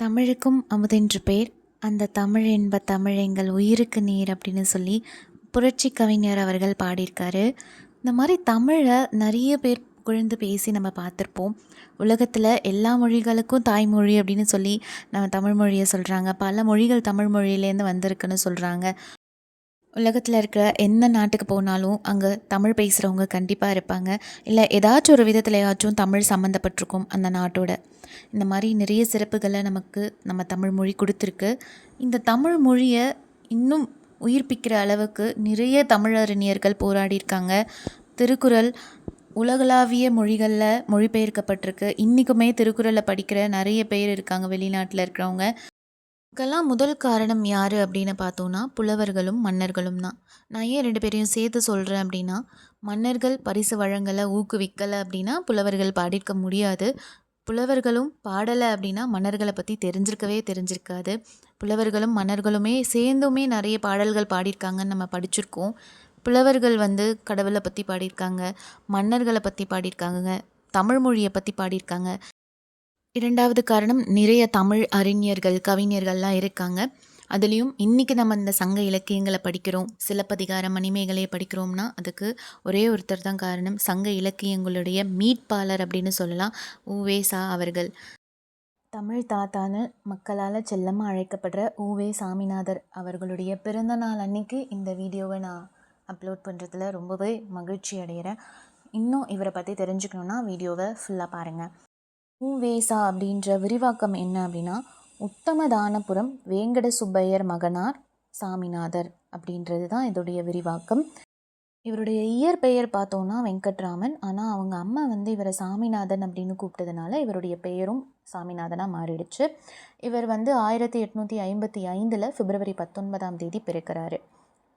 தமிழுக்கும் அமுதென்று பேர், அந்த தமிழ் என்ப தமிழ் எங்கள் உயிருக்கு நேர் அப்படின்னு சொல்லி புரட்சி கவிஞர் அவர்கள் பாடியிருக்காரு. இந்த மாதிரி தமிழை நிறைய பேர் புகழ்ந்து பேசி நம்ம பார்த்துருப்போம். உலகத்தில் எல்லா மொழிகளுக்கும் தாய்மொழி அப்படின்னு சொல்லி நம்ம தமிழ் மொழியை சொல்கிறாங்க. பல மொழிகள் தமிழ் மொழியிலேருந்து வந்திருக்குன்னு சொல்கிறாங்க. உலகத்தில் இருக்கிற எந்த நாட்டுக்கு போனாலும் அங்கே தமிழ் பேசுகிறவங்க கண்டிப்பாக இருப்பாங்க. இல்லை ஏதாச்சும் ஒரு விதத்துலையாச்சும் தமிழ் சம்மந்தப்பட்டிருக்கும் அந்த நாட்டோட. இந்த மாதிரி நிறைய சிறப்புகளை நமக்கு நம்ம தமிழ் மொழி கொடுத்துருக்கு. இந்த தமிழ் மொழியை இன்னும் உயிர்ப்பிக்கிற அளவுக்கு நிறைய தமிழறிஞர்கள் போராடியிருக்காங்க. திருக்குறள் உலகளாவிய மொழிகளில் மொழிபெயர்க்கப்பட்டிருக்கு. இன்றைக்குமே திருக்குறளை படிக்கிற நிறைய பேர் இருக்காங்க வெளிநாட்டில் இருக்கிறவங்க. இதுக்கெல்லாம் முதல் காரணம் யார் அப்படின்னு பார்த்தோன்னா புலவர்களும் மன்னர்களும் தான். நான் ஏன் 2 பேரையும் சேர்த்து சொல்கிறேன் அப்படின்னா, மன்னர்கள் பரிசு வழங்கலை ஊக்குவிக்கலை அப்படின்னா புலவர்கள் பாடியிருக்க முடியாது. புலவர்களும் பாடலை அப்படின்னா மன்னர்களை பற்றி தெரிஞ்சிருக்காது. புலவர்களும் மன்னர்களுமே சேர்ந்துமே நிறைய பாடல்கள் பாடியிருக்காங்கன்னு நம்ம படிச்சிருக்கோம். புலவர்கள் கடவுளை பற்றி பாடியிருக்காங்க, மன்னர்களை பற்றி பாடியிருக்காங்க, தமிழ் மொழியை பற்றி பாடியிருக்காங்க. 2வது காரணம், நிறைய தமிழ் அறிஞர்கள் கவிஞர்கள்லாம் இருக்காங்க. அதுலேயும் இன்றைக்கி நம்ம இந்த சங்க இலக்கியங்களை படிக்கிறோம், சிலப்பதிகாரம் மணிமேகலையை படிக்கிறோம்னா அதுக்கு ஒரே ஒருத்தர் தான் காரணம். சங்க இலக்கியங்களுடைய மீட்பாளர் அப்படின்னு சொல்லலாம், உ.வே.சா அவர்கள். தமிழ் தாத்தான்னு மக்களால் செல்லமாக அழைக்கப்படுற உ.வே. சாமிநாதர் அவர்களுடைய பிறந்த நாள் அன்னைக்கு இந்த வீடியோவை நான் அப்லோட் பண்ணுறதுல ரொம்பவே மகிழ்ச்சி அடைகிறேன். இன்னும் இவரை பற்றி தெரிஞ்சுக்கணுன்னா வீடியோவை ஃபுல்லாக பாருங்கள். உ.வே.சா அப்படின்ற விரிவாக்கம் என்ன அப்படின்னா, உத்தமதானபுரம் வேங்கட சுப்பையர் மகனார் சாமிநாதர் அப்படின்றது தான் இதோடைய விரிவாக்கம். இவருடைய இயற்பெயர் பார்த்தோன்னா வெங்கட்ராமன். ஆனால் அவங்க அம்மா இவரை சாமிநாதன் அப்படின்னு கூப்பிட்டதுனால இவருடைய பெயரும் சாமிநாதனாக மாறிடுச்சு. இவர் 1855 பிப்ரவரி 19 பிறக்கிறாரு.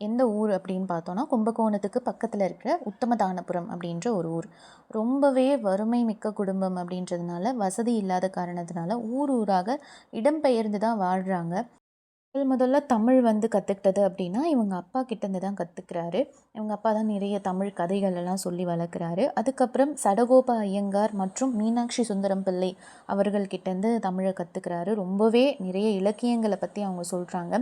எந்த ஊர் அப்படின்னு பார்த்தோன்னா, கும்பகோணத்துக்கு பக்கத்தில் இருக்கிற உத்தமதானபுரம் அப்படின்ற ஒரு ஊர். ரொம்பவே வறுமை மிக்க குடும்பம் அப்படின்றதுனால, வசதி இல்லாத காரணத்தினால ஊராக இடம்பெயர்ந்து தான் வாழ்கிறாங்க. முதல்ல தமிழ் கற்றுக்கிட்டது அப்படின்னா இவங்க அப்பா கிட்டேருந்து தான் கற்றுக்கிறாரு. இவங்க அப்பா தான் நிறைய தமிழ் கதைகள் எல்லாம் சொல்லி வளர்க்குறாரு. அதுக்கப்புறம் சடகோப ஐயங்கார் மற்றும் மீனாட்சி சுந்தரம் பிள்ளை அவர்கள்கிட்டேருந்து தமிழை கற்றுக்கிறாரு. ரொம்பவே நிறைய இலக்கியங்களை பற்றி அவங்க சொல்கிறாங்க.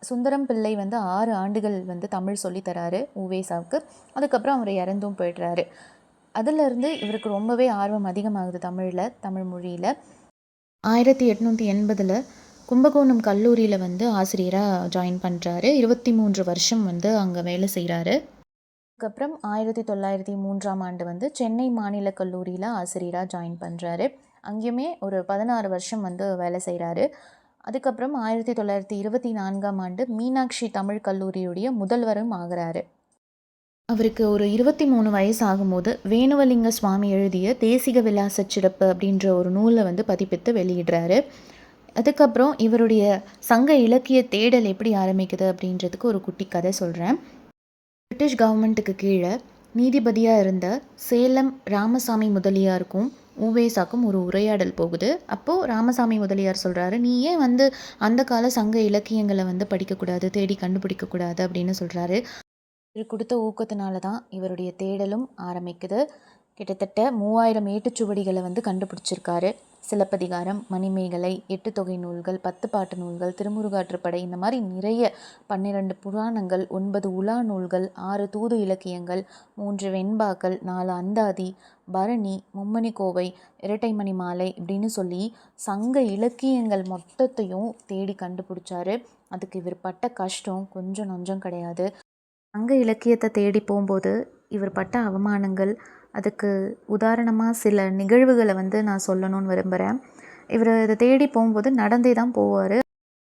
சுந்தரம் பிள்ளை 6 ஆண்டுகள் தமிழ் சொல்லித்தராரு உ.வே.சாவுக்கு. அதுக்கப்புறம் அவர் இறந்தும் போய்ட்றாரு. அதிலிருந்து இவருக்கு ரொம்பவே ஆர்வம் அதிகமாகுது தமிழ் மொழியில். 1880 கும்பகோணம் கல்லூரியில் ஆசிரியராக ஜாயின் பண்ணுறாரு. 23 வருஷம் அங்கே வேலை செய்கிறாரு. அதுக்கப்புறம் 1903 ஆண்டு சென்னை மாநில கல்லூரியில் ஆசிரியராக ஜாயின் பண்ணுறாரு. அங்கேயுமே ஒரு 16 வருஷம் வேலை செய்கிறாரு. அதுக்கப்புறம் 1924 ஆண்டு மீனாட்சி தமிழ் கல்லூரியுடைய முதல்வரும் ஆகிறாரு. அவருக்கு ஒரு 23 வயசு ஆகும்போது வேணுவலிங்க சுவாமி எழுதிய தேசிக விலாச சிறப்பு அப்படின்ற ஒரு நூலை பதிப்பித்து வெளியிடுறாரு. அதுக்கப்புறம் இவருடைய சங்க இலக்கிய தேடல் எப்படி ஆரம்பிக்குது அப்படின்றதுக்கு ஒரு குட்டி கதை சொல்கிறேன். பிரிட்டிஷ் கவர்மெண்ட்டுக்கு கீழே நீதிபதியாக இருந்த சேலம் ராமசாமி முதலியாருக்கும் உ.வே.சாக்கும் ஒரு உரையாடல் போகுது. அப்போது ராமசாமி முதலியார் சொல்கிறாரு, நீ ஏன் அந்த கால சங்க இலக்கியங்களை படிக்கக்கூடாது, தேடி கண்டுபிடிக்கக்கூடாது அப்படின்னு சொல்கிறாரு. இவர் கொடுத்த ஊக்கத்தினால தான் இவருடைய தேடலும் ஆரம்பிக்குது. கிட்டத்தட்ட 3000 ஏட்டுச்சுவடிகளை கண்டுபிடிச்சிருக்காரு. சிலப்பதிகாரம், மணிமேகலை, 8 தொகை நூல்கள், 10 பாட்டு நூல்கள், திருமுருகாற்றுப்படை, இந்த மாதிரி நிறைய 12 புராணங்கள், 9 உலா நூல்கள், 6 தூது இலக்கியங்கள், 3 வெண்பாக்கள், 4 அந்தாதி, பரணி, மும்மணி கோவை, இரட்டைமணி மாலை இப்படின்னு சொல்லி சங்க இலக்கியங்கள் மொத்தத்தையும் தேடி கண்டுபிடிச்சாரு. அதுக்கு இவர் பட்ட கஷ்டம் கொஞ்சம் நஞ்சம் கிடையாது. சங்க இலக்கியத்தை தேடி போகும்போது இவர் பட்ட அவமானங்கள், அதுக்கு உதாரணமாக சில நிகழ்வுகளை நான் சொல்லணும்னு விரும்புகிறேன். இவர் இதை தேடி போகும்போது நடந்தே தான் போவார்.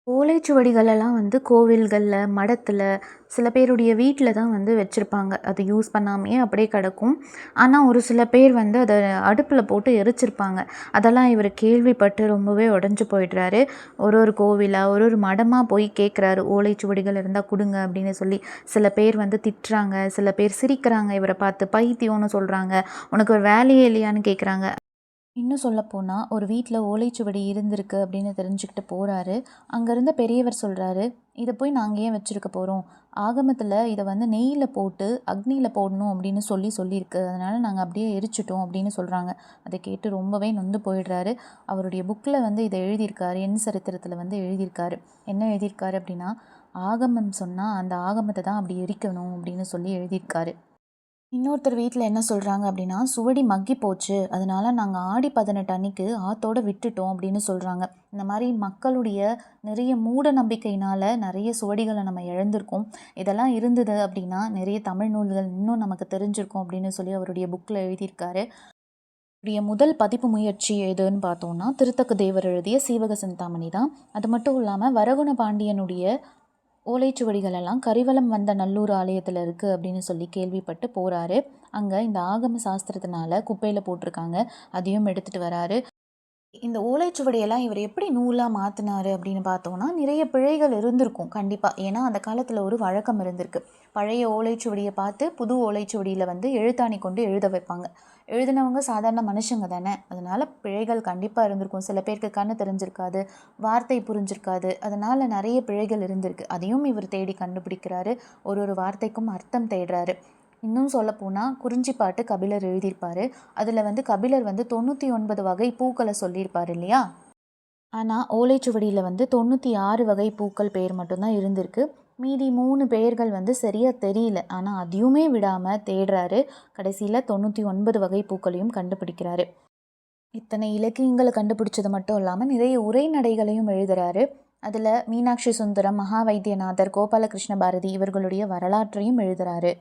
ஓலைச்சுவடிகளெல்லாம் கோவில்களில், மடத்தில், சில பேருடைய வீட்டில் தான் வச்சுருப்பாங்க. அது யூஸ் பண்ணாமையே அப்படியே கிடக்கும். ஆனால் ஒரு சில பேர் அதை அடுப்பில் போட்டு எரிச்சிருப்பாங்க. அதெல்லாம் இவர் கேள்விப்பட்டு ரொம்பவே உடஞ்சி போயிடுறாரு. ஒரு கோவிலாக ஒரு மடமாக போய் கேட்குறாரு, ஓலைச்சுவடிகள் இருந்தால் கொடுங்க அப்படின்னு சொல்லி. சில பேர் திட்டுறாங்க, சில பேர் சிரிக்கிறாங்க, இவரை பார்த்து பைத்தியம்னு சொல்கிறாங்க, உனக்கு ஒரு வேலையே இல்லையான்னு கேட்குறாங்க. இன்னும் சொல்லப்போனால் ஒரு வீட்டில் ஓலைச்சுவடி இருந்திருக்கு அப்படின்னு தெரிஞ்சுக்கிட்டு போகிறாரு. அங்கே இருந்த பெரியவர் சொல்கிறாரு, இதை போய் நாங்கள் ஏன் வச்சுருக்க போகிறோம், ஆகமத்தில் இதை வந்து நெய்யில் போட்டு அக்னியில் போடணும் அப்படின்னு சொல்லியிருக்கு, அதனால் நாங்கள் அப்படியே எரிச்சிட்டோம் அப்படின்னு சொல்கிறாங்க. அதை கேட்டு ரொம்பவே நொந்து போயிடுறாரு. அவருடைய புக்கில் வந்து இதை எழுதியிருக்காரு, என் சரித்திரத்தில் வந்து எழுதியிருக்காரு. என்ன எழுதியிருக்காரு அப்படின்னா, ஆகமம் சொன்னால் அந்த ஆகமத்தை தான் அப்படி எரிக்கணும் அப்படின்னு சொல்லி எழுதியிருக்காரு. இன்னொருத்தர் வீட்டில் என்ன சொல்கிறாங்க அப்படின்னா, சுவடி மக்கி போச்சு, அதனால் நாங்கள் ஆடி 18 அன்னைக்கு ஆத்தோடு விட்டுட்டோம் அப்படின்னு சொல்கிறாங்க. இந்த மாதிரி மக்களுடைய நிறைய மூட நம்பிக்கையினால் நிறைய சுவடிகளை நம்ம இழந்திருக்கோம். இதெல்லாம் இருந்தது அப்படின்னா நிறைய தமிழ் நூல்கள் இன்னும் நமக்கு தெரிஞ்சிருக்கும் அப்படின்னு சொல்லி அவருடைய புக்கில் எழுதியிருக்காரு. அவருடைய முதல் பதிப்பு முயற்சி எதுன்னு பார்த்தோம்னா திருத்தக்க தேவர் எழுதிய சீவக சிந்தாமணி தான். அது மட்டும் இல்லாமல் வரகுண பாண்டியனுடைய ஓலைச்சுவடிகள் எல்லாம் கரிவலம் வந்த நல்லூர் ஆலயத்தில் இருக்குது அப்படின்னு சொல்லி கேள்விப்பட்டு போகிறாரு. அங்கே இந்த ஆகம சாஸ்திரத்தினால குப்பையில் போட்டிருக்காங்க, அதையும் எடுத்துகிட்டு வராரு. இந்த ஓலைச்சுவடியெல்லாம் இவர் எப்படி நூலாக மாற்றினார் அப்படின்னு பார்த்தோன்னா நிறைய பிழைகள் இருந்திருக்கும் கண்டிப்பாக. ஏன்னா அந்த காலத்தில் ஒரு வழக்கம் இருந்திருக்கு, பழைய ஓலைச்சுவடியை பார்த்து புது ஓலைச்சுவடியில் வந்து எழுத்தாணி கொண்டு எழுத வைப்பாங்க. எழுதினவங்க சாதாரண மனுஷங்க தானே, அதனால் பிழைகள் கண்டிப்பாக இருந்திருக்கும். சில பேருக்கு கண்ணு தெரிஞ்சிருக்காது, வார்த்தை புரிஞ்சிருக்காது, அதனால் நிறைய பிழைகள் இருந்திருக்கு. அதையும் இவர் தேடி கண்டுபிடிக்கிறாரு, ஒரு வார்த்தைக்கும் அர்த்தம் தேடுறாரு. இன்னும் சொல்லப்போனால் குறிஞ்சிப்பாட்டு கபிலர் எழுதியிருப்பார். அதில் வந்து கபிலர் வந்து 99 வகை பூக்களை சொல்லியிருப்பார் இல்லையா. ஆனால் ஓலைச்சுவடியில் வந்து 96 வகை பூக்கள் பெயர் மட்டும்தான் இருந்திருக்கு. மீதி 3 பெயர்கள் வந்து சரியாக தெரியல. ஆனால் அதையுமே விடாமல் தேடுறாரு. கடைசியில் 99 வகை பூக்களையும் கண்டுபிடிக்கிறாரு. இத்தனை இலக்கியங்களை கண்டுபிடிச்சது மட்டும் இல்லாமல் நிறைய உரைநடைகளையும் எழுதுகிறாரு. அதில் மீனாட்சி சுந்தரம், மகா வைத்தியநாதர், கோபாலகிருஷ்ண பாரதி இவர்களுடைய வரலாற்றையும் எழுதுகிறாரு.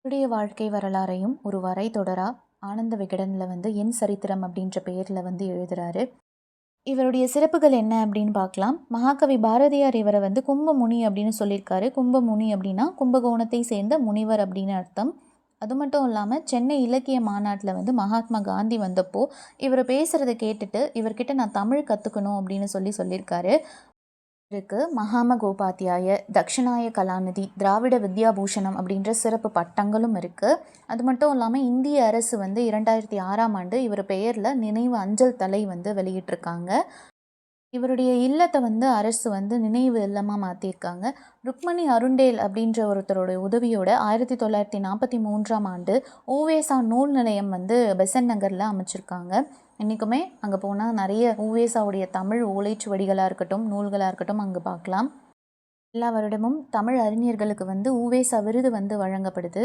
இவருடைய வாழ்க்கை வரலாறையும் ஒரு வரை தொடராக ஆனந்த விகடனில் வந்து என் சரித்திரம் அப்படின்ற பெயரில் வந்து எழுதுகிறாரு. இவருடைய சிறப்புகள் என்ன அப்படின்னு பார்க்கலாம். மகாகவி பாரதியார் இவரை வந்து கும்பமுனி அப்படின்னு சொல்லியிருக்காரு. கும்பமுனி அப்படின்னா கும்பகோணத்தை சேர்ந்த முனிவர் அப்படின்னு அர்த்தம். அது மட்டும் இல்லாமல் சென்னை இலக்கிய மாநாட்டில் வந்து மகாத்மா காந்தி வந்தப்போ இவர் பேசுகிறத கேட்டுட்டு இவர்கிட்ட நான் தமிழ் கற்றுக்கணும் அப்படின்னு சொல்லியிருக்காரு. இருக்கு மகாம கோபாத்தியாய, தக்ஷணாய கலாநிதி, திராவிட வித்யாபூஷணம் அப்படின்ற சிறப்பு பட்டங்களும் இருக்குது. அது மட்டும் இல்லாமல் இந்திய அரசு வந்து 2006ஆம் ஆண்டு இவர் பெயரில் நினைவு அஞ்சல் தலை வந்து வெளியிட்டிருக்காங்க. இவருடைய இல்லத்தை வந்து அரசு வந்து நினைவு இல்லமாக மாற்றிருக்காங்க. ருக்மணி அருண்டேல் அப்படின்ற ஒருத்தரோட உதவியோட 1943ஆம் ஆண்டு ஊவேசா நூல் நிலையம் வந்து பெசன்ட் நகரில் அமைச்சிருக்காங்க. இன்றைக்குமே அங்கே போனால் நிறைய ஊவேசாவுடைய தமிழ் ஓலைச்சுவடிகளாக இருக்கட்டும், நூல்களாக இருக்கட்டும் அங்கே பார்க்கலாம். எல்லா வருடமும் தமிழ் அறிஞர்களுக்கு வந்து ஊவேசா விருது வந்து வழங்கப்படுது.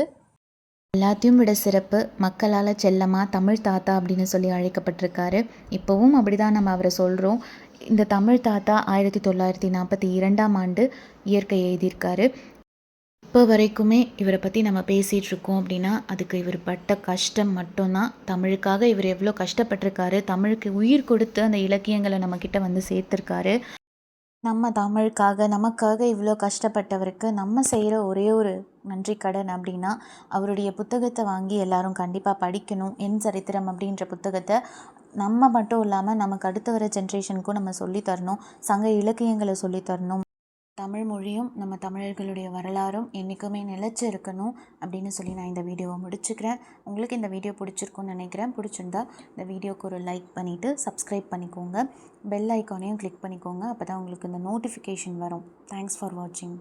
எல்லாத்தையும் விட சிறப்பு, மக்களால் செல்லமாக தமிழ் தாத்தா அப்படின்னு சொல்லி அழைக்கப்பட்டிருக்காரு. இப்போவும் அப்படி தான் நம்ம அவரை சொல்கிறோம். இந்த தமிழ் தாத்தா 1942ஆம் ஆண்டு இயற்கை எழுதியிருக்காரு. இப்போ வரைக்குமே இவரை பற்றி நம்ம பேசிகிட்ருக்கோம் அப்படின்னா அதுக்கு இவர் பட்ட கஷ்டம் மட்டும்தான். தமிழுக்காக இவர் எவ்வளோ கஷ்டப்பட்டிருக்காரு, தமிழுக்கு உயிர் கொடுத்து அந்த இலக்கியங்களை நம்மக்கிட்ட வந்து சேர்த்துருக்காரு. நம்ம தமிழுக்காக நமக்காக இவ்வளோ கஷ்டப்பட்டவருக்கு நம்ம செய்கிற ஒரே ஒரு நன்றி கடன் அப்படின்னா அவருடைய புத்தகத்தை வாங்கி எல்லாரும் கண்டிப்பாக படிக்கணும். என் சரித்திரம் அப்படின்ற புத்தகத்தை நம்ம மட்டும் இல்லாமல் நமக்கு அடுத்து வர ஜென்ரேஷனுக்கும் நம்ம சொல்லித்தரணும். சங்க இலக்கியங்களை சொல்லித்தரணும். தமிழ் மொழியும் நம்ம தமிழர்களுடைய வரலாறும் என்றைக்குமே நிலைச்சி இருக்கணும் அப்படின்னு சொல்லி நான் இந்த வீடியோவை முடிச்சுக்கிறேன். உங்களுக்கு இந்த வீடியோ பிடிச்சிருக்குன்னு நினைக்கிறேன். பிடிச்சிருந்தா இந்த வீடியோக்கு ஒரு லைக் பண்ணிவிட்டு சப்ஸ்கிரைப் பண்ணிக்கோங்க. பெல் ஐக்கானையும் கிளிக் பண்ணிக்கோங்க. அப்போ தான் உங்களுக்கு இந்த நோட்டிஃபிகேஷன் வரும். தேங்க்ஸ் ஃபார் வாட்சிங்.